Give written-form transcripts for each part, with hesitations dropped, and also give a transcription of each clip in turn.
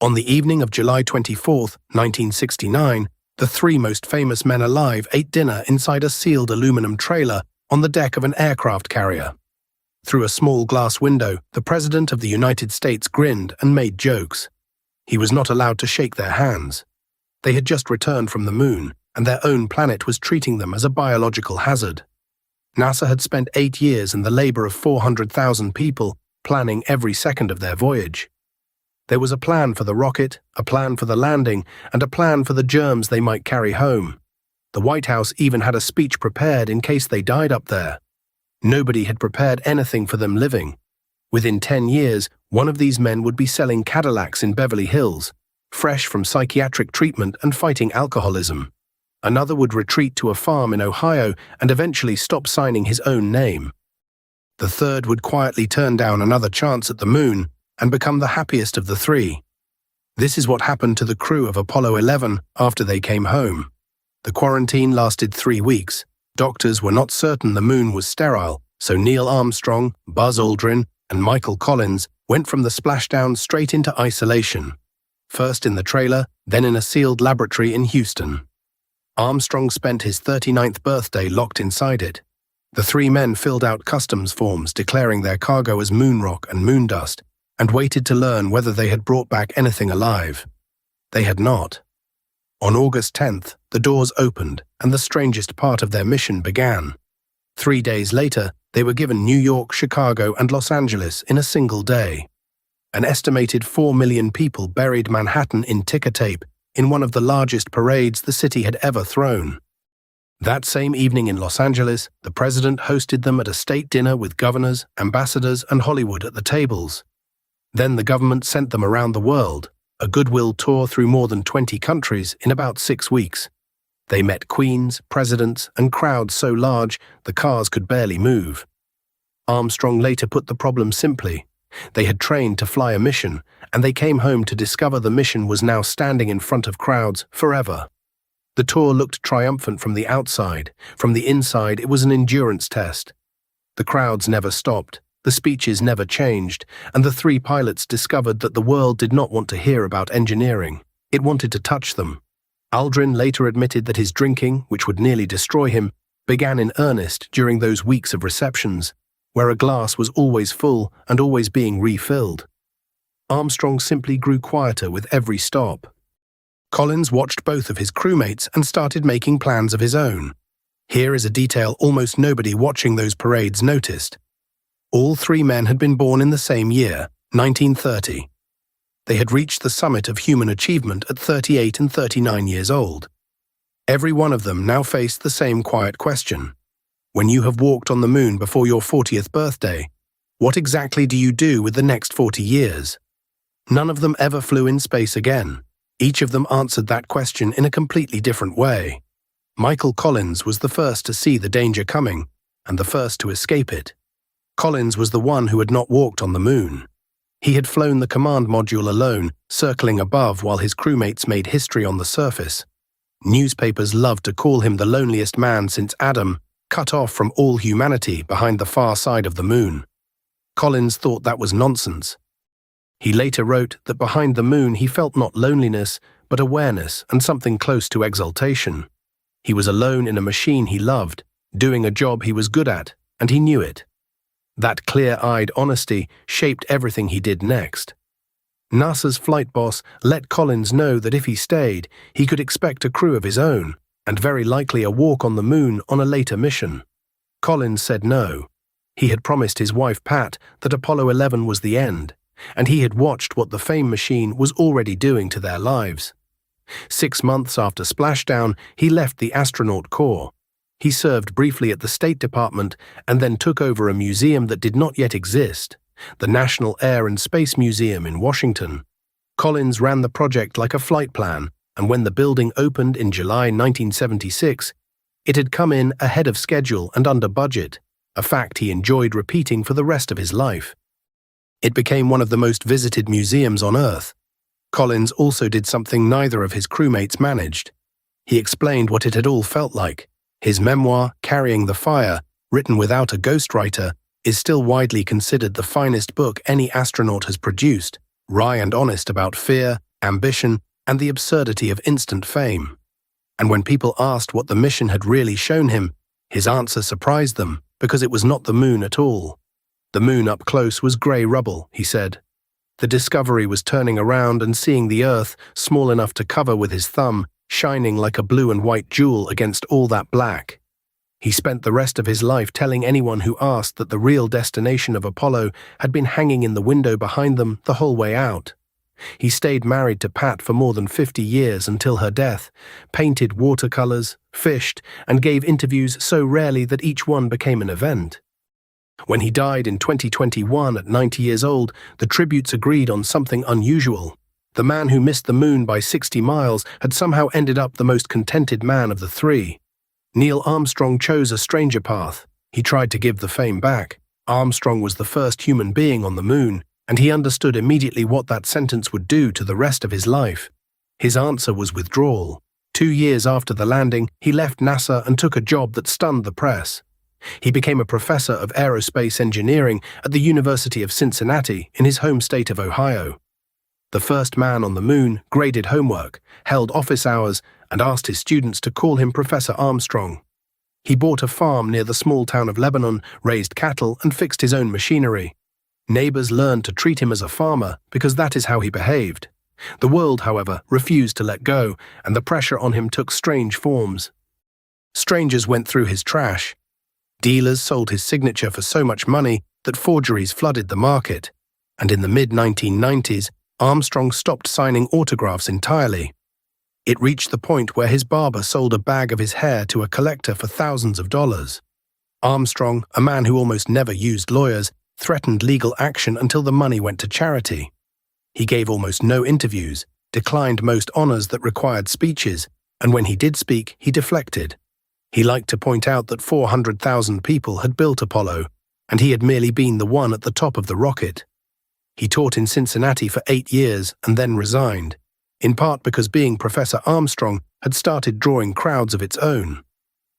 On the evening of July 24, 1969, the three most famous men alive ate dinner inside a sealed aluminum trailer on the deck of an aircraft carrier. Through a small glass window, the President of the United States grinned and made jokes. He was not allowed to shake their hands. They had just returned from the moon, and their own planet was treating them as a biological hazard. NASA had spent 8 years and the labor of 400,000 people planning every second of their voyage. There was a plan for the rocket, a plan for the landing, and a plan for the germs they might carry home. The White House even had a speech prepared in case they died up there. Nobody had prepared anything for them living. Within 10 years, one of these men would be selling Cadillacs in Beverly Hills, fresh from psychiatric treatment and fighting alcoholism. Another would retreat to a farm in Ohio and eventually stop signing his own name. The third would quietly turn down another chance at the moon and become the happiest of the three. This is what happened to the crew of Apollo 11 after they came home. The quarantine lasted 3 weeks. Doctors were not certain the moon was sterile, so Neil Armstrong, Buzz Aldrin, and Michael Collins went from the splashdown straight into isolation. First in the trailer, then in a sealed laboratory in Houston. Armstrong spent his 39th birthday locked inside it. The three men filled out customs forms declaring their cargo as moon rock and moon dust, and waited to learn whether they had brought back anything alive. They had not. On August 10th, the doors opened and the strangest part of their mission began. 3 days later, they were given New York, Chicago, and Los Angeles in a single day. An estimated 4 million people buried Manhattan in ticker tape in one of the largest parades the city had ever thrown. That same evening in Los Angeles, the president hosted them at a state dinner with governors, ambassadors, and Hollywood at the tables. Then the government sent them around the world, a goodwill tour through more than 20 countries in about 6 weeks. They met queens, presidents, and crowds so large the cars could barely move. Armstrong later put the problem simply. They had trained to fly a mission, and they came home to discover the mission was now standing in front of crowds forever. The tour looked triumphant from the outside. From the inside, it was an endurance test. The crowds never stopped, the speeches never changed, and the three pilots discovered that the world did not want to hear about engineering. It wanted to touch them. Aldrin later admitted that his drinking, which would nearly destroy him, began in earnest during those weeks of receptions, where a glass was always full and always being refilled. Armstrong simply grew quieter with every stop. Collins watched both of his crewmates and started making plans of his own. Here is a detail almost nobody watching those parades noticed. All three men had been born in the same year, 1930. They had reached the summit of human achievement at 38 and 39 years old. Every one of them now faced the same quiet question. When you have walked on the moon before your 40th birthday, what exactly do you do with the next 40 years? None of them ever flew in space again. Each of them answered that question in a completely different way. Michael Collins was the first to see the danger coming, and the first to escape it. Collins was the one who had not walked on the moon. He had flown the command module alone, circling above while his crewmates made history on the surface. Newspapers loved to call him the loneliest man since Adam, cut off from all humanity behind the far side of the moon. Collins thought that was nonsense. He later wrote that behind the moon he felt not loneliness, but awareness and something close to exaltation. He was alone in a machine he loved, doing a job he was good at, and he knew it. That clear-eyed honesty shaped everything he did next. NASA's flight boss let Collins know that if he stayed, he could expect a crew of his own, and very likely a walk on the moon on a later mission. Collins said no. He had promised his wife Pat that Apollo 11 was the end, and he had watched what the Fame machine was already doing to their lives. 6 months after splashdown, he left the astronaut corps. He served briefly at the State Department and then took over a museum that did not yet exist, the National Air and Space Museum in Washington. Collins ran the project like a flight plan, and when the building opened in July 1976, it had come in ahead of schedule and under budget, a fact he enjoyed repeating for the rest of his life. It became one of the most visited museums on Earth. Collins also did something neither of his crewmates managed. He explained what it had all felt like. His memoir, Carrying the Fire, written without a ghostwriter, is still widely considered the finest book any astronaut has produced, wry and honest about fear, ambition, and the absurdity of instant fame. And when people asked what the mission had really shown him, his answer surprised them, because it was not the moon at all. The moon up close was grey rubble, he said. The discovery was turning around and seeing the Earth, small enough to cover with his thumb, shining like a blue and white jewel against all that black. He spent the rest of his life telling anyone who asked that the real destination of Apollo had been hanging in the window behind them the whole way out. He stayed married to Pat for more than 50 years until her death, painted watercolors, fished, and gave interviews so rarely that each one became an event. When he died in 2021 at 90 years old, the tributes agreed on something unusual. The man who missed the moon by 60 miles had somehow ended up the most contented man of the three. Neil Armstrong chose a stranger path. He tried to give the fame back. Armstrong was the first human being on the moon, and he understood immediately what that sentence would do to the rest of his life. His answer was withdrawal. 2 years after the landing, he left NASA and took a job that stunned the press. He became a professor of aerospace engineering at the University of Cincinnati in his home state of Ohio. The first man on the moon graded homework, held office hours, and asked his students to call him Professor Armstrong. He bought a farm near the small town of Lebanon, raised cattle, and fixed his own machinery. Neighbors learned to treat him as a farmer because that is how he behaved. The world, however, refused to let go, and the pressure on him took strange forms. Strangers went through his trash. Dealers sold his signature for so much money that forgeries flooded the market, and in the mid-1990s, Armstrong stopped signing autographs entirely. It reached the point where his barber sold a bag of his hair to a collector for thousands of dollars. Armstrong, a man who almost never used lawyers, threatened legal action until the money went to charity. He gave almost no interviews, declined most honors that required speeches, and when he did speak, he deflected. He liked to point out that 400,000 people had built Apollo, and he had merely been the one at the top of the rocket. He taught in Cincinnati for 8 years and then resigned, in part because being Professor Armstrong had started drawing crowds of its own.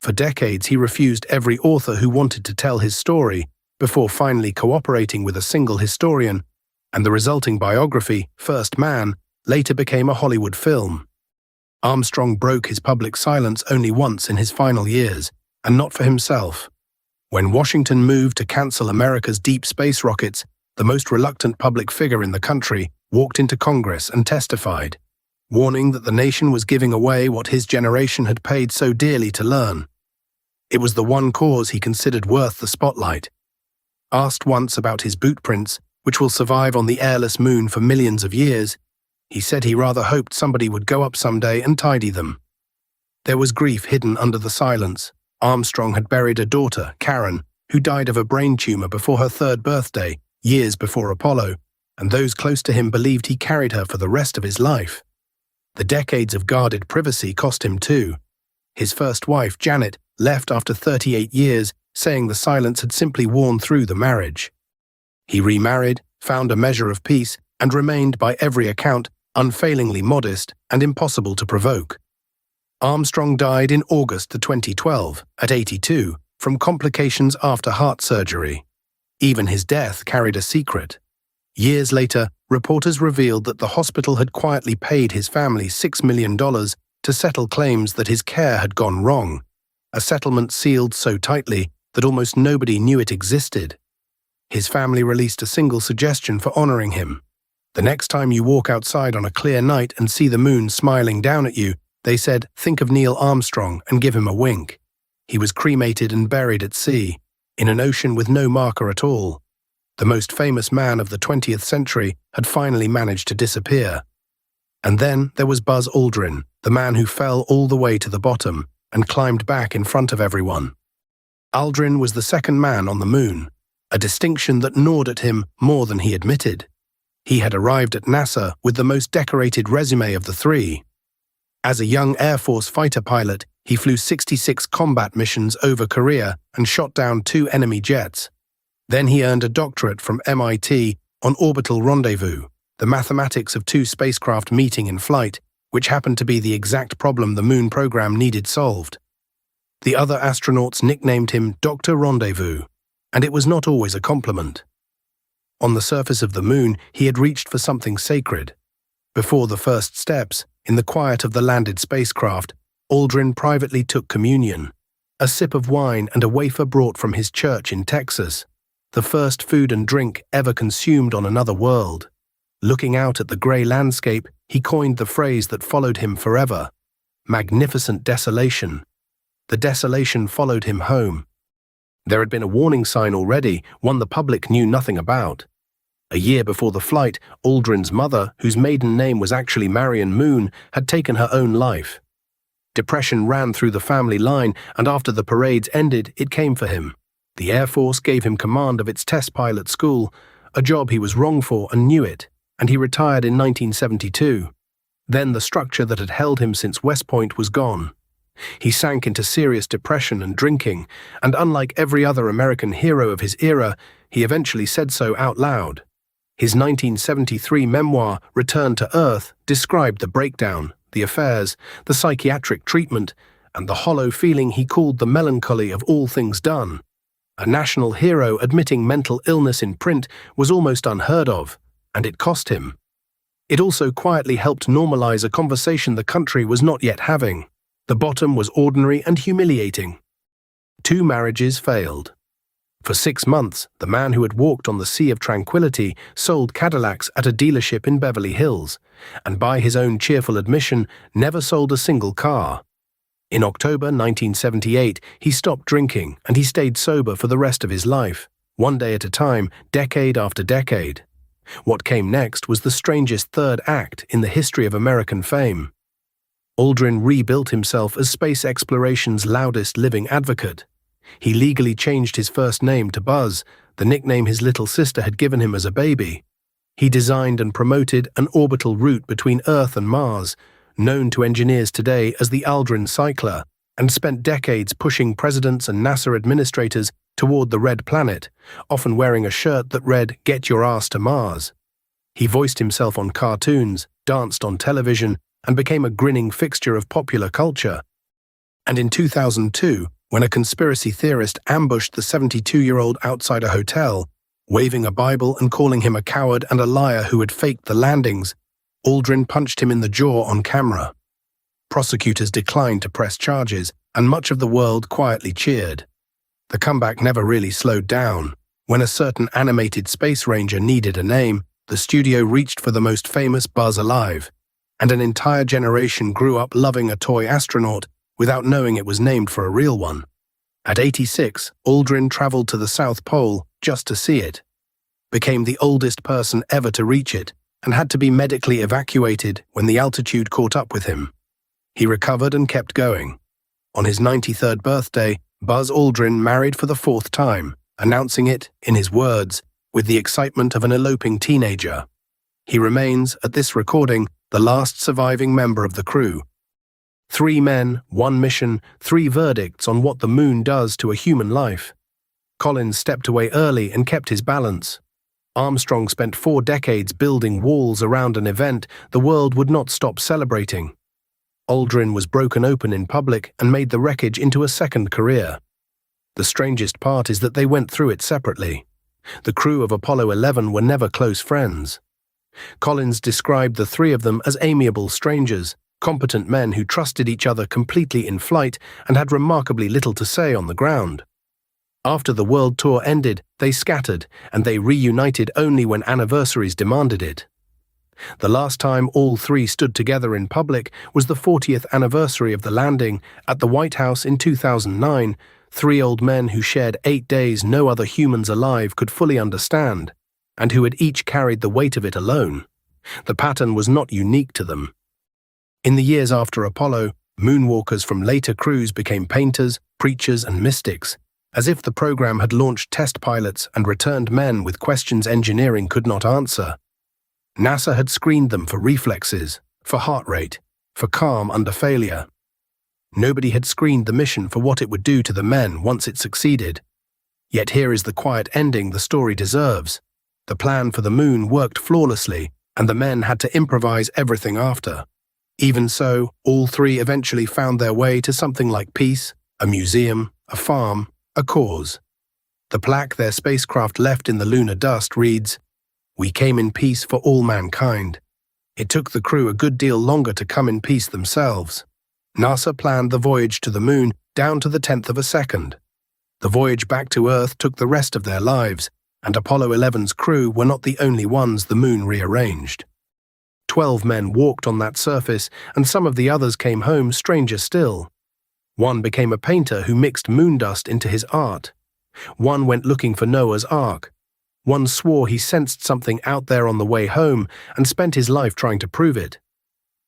For decades, he refused every author who wanted to tell his story, before finally cooperating with a single historian, and the resulting biography, First Man, later became a Hollywood film. Armstrong broke his public silence only once in his final years, and not for himself. When Washington moved to cancel America's deep space rockets, the most reluctant public figure in the country walked into Congress and testified, warning that the nation was giving away what his generation had paid so dearly to learn. It was the one cause he considered worth the spotlight. Asked once about his boot prints, which will survive on the airless moon for millions of years, he said he rather hoped somebody would go up someday and tidy them. There was grief hidden under the silence. Armstrong had buried a daughter, Karen, who died of a brain tumor before her 3rd birthday, years before Apollo, and those close to him believed he carried her for the rest of his life. The decades of guarded privacy cost him too. His first wife, Janet, left after 38 years, saying the silence had simply worn through the marriage. He remarried, found a measure of peace, and remained, by every account, unfailingly modest and impossible to provoke. Armstrong died in August 2012, at 82, from complications after heart surgery. Even his death carried a secret. Years later, reporters revealed that the hospital had quietly paid his family $6 million to settle claims that his care had gone wrong, a settlement sealed so tightly that almost nobody knew it existed. His family released a single suggestion for honoring him. The next time you walk outside on a clear night and see the moon smiling down at you, they said, think of Neil Armstrong and give him a wink. He was cremated and buried at sea, in an ocean with no marker at all. The most famous man of the 20th century had finally managed to disappear. And then there was Buzz Aldrin, the man who fell all the way to the bottom and climbed back in front of everyone. Aldrin was the second man on the moon, a distinction that gnawed at him more than he admitted. He had arrived at NASA with the most decorated resume of the three. As a young Air Force fighter pilot, he flew 66 combat missions over Korea and shot down 2 enemy jets. Then he earned a doctorate from MIT on orbital rendezvous, the mathematics of 2 spacecraft meeting in flight, which happened to be the exact problem the moon program needed solved. The other astronauts nicknamed him Dr. Rendezvous, and it was not always a compliment. On the surface of the moon, he had reached for something sacred. Before the first steps, in the quiet of the landed spacecraft, Aldrin privately took communion, a sip of wine and a wafer brought from his church in Texas, the first food and drink ever consumed on another world. Looking out at the grey landscape, he coined the phrase that followed him forever: magnificent desolation. The desolation followed him home. There had been a warning sign already, one the public knew nothing about. A year before the flight, Aldrin's mother, whose maiden name was actually Marion Moon, had taken her own life. Depression ran through the family line, and after the parades ended, it came for him. The Air Force gave him command of its test pilot school, a job he was wrong for and knew it, and he retired in 1972. Then the structure that had held him since West Point was gone. He sank into serious depression and drinking, and unlike every other American hero of his era, he eventually said so out loud. His 1973 memoir, Return to Earth, described the breakdown, the affairs, the psychiatric treatment, and the hollow feeling he called the melancholy of all things done. A national hero admitting mental illness in print was almost unheard of, and it cost him. It also quietly helped normalize a conversation the country was not yet having. The bottom was ordinary and humiliating. 2 marriages failed. For 6 months, the man who had walked on the Sea of Tranquility sold Cadillacs at a dealership in Beverly Hills, and by his own cheerful admission, never sold a single car. In October 1978, he stopped drinking, and he stayed sober for the rest of his life, one day at a time, decade after decade. What came next was the strangest third act in the history of American fame. Aldrin rebuilt himself as space exploration's loudest living advocate. He legally changed his first name to Buzz, the nickname his little sister had given him as a baby. He designed and promoted an orbital route between Earth and Mars, known to engineers today as the Aldrin Cycler, and spent decades pushing presidents and NASA administrators toward the Red Planet, often wearing a shirt that read, "Get your ass to Mars." He voiced himself on cartoons, danced on television, and became a grinning fixture of popular culture. And in 2002, when a conspiracy theorist ambushed the 72-year-old outside a hotel, waving a Bible and calling him a coward and a liar who had faked the landings, Aldrin punched him in the jaw on camera. Prosecutors declined to press charges, and much of the world quietly cheered. The comeback never really slowed down. When a certain animated space ranger needed a name, the studio reached for the most famous Buzz alive, and an entire generation grew up loving a toy astronaut without knowing it was named for a real one. At 86, Aldrin traveled to the South Pole just to see it, became the oldest person ever to reach it, and had to be medically evacuated when the altitude caught up with him. He recovered and kept going. On his 93rd birthday, Buzz Aldrin married for the 4th time, announcing it, in his words, with the excitement of an eloping teenager. He remains, at this recording, the last surviving member of the crew. 3 men, 1 mission, 3 verdicts on what the moon does to a human life. Collins stepped away early and kept his balance. Armstrong spent 4 decades building walls around an event the world would not stop celebrating. Aldrin was broken open in public and made the wreckage into a second career. The strangest part is that they went through it separately. The crew of Apollo 11 were never close friends. Collins described the 3 of them as amiable strangers, competent men who trusted each other completely in flight and had remarkably little to say on the ground. After the world tour ended, they scattered, and they reunited only when anniversaries demanded it. The last time all 3 stood together in public was the 40th anniversary of the landing at the White House in 2009, 3 old men who shared 8 days no other humans alive could fully understand, and who had each carried the weight of it alone. The pattern was not unique to them. In the years after Apollo, moonwalkers from later crews became painters, preachers, and mystics, as if the program had launched test pilots and returned men with questions engineering could not answer. NASA had screened them for reflexes, for heart rate, for calm under failure. Nobody had screened the mission for what it would do to the men once it succeeded. Yet here is the quiet ending the story deserves. The plan for the moon worked flawlessly, and the men had to improvise everything after. Even so, all 3 eventually found their way to something like peace, a museum, a farm, a cause. The plaque their spacecraft left in the lunar dust reads, "We came in peace for all mankind." It took the crew a good deal longer to come in peace themselves. NASA planned the voyage to the moon down to the 10th of a second. The voyage back to Earth took the rest of their lives, and Apollo 11's crew were not the only ones the moon rearranged. 12 men walked on that surface, and some of the others came home stranger still. One became a painter who mixed moon dust into his art. One went looking for Noah's Ark. One swore he sensed something out there on the way home and spent his life trying to prove it.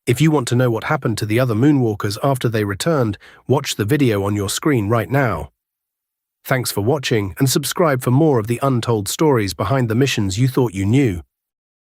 If you want to know what happened to the other moonwalkers after they returned, watch the video on your screen right now. Thanks for watching, and subscribe for more of the untold stories behind the missions you thought you knew.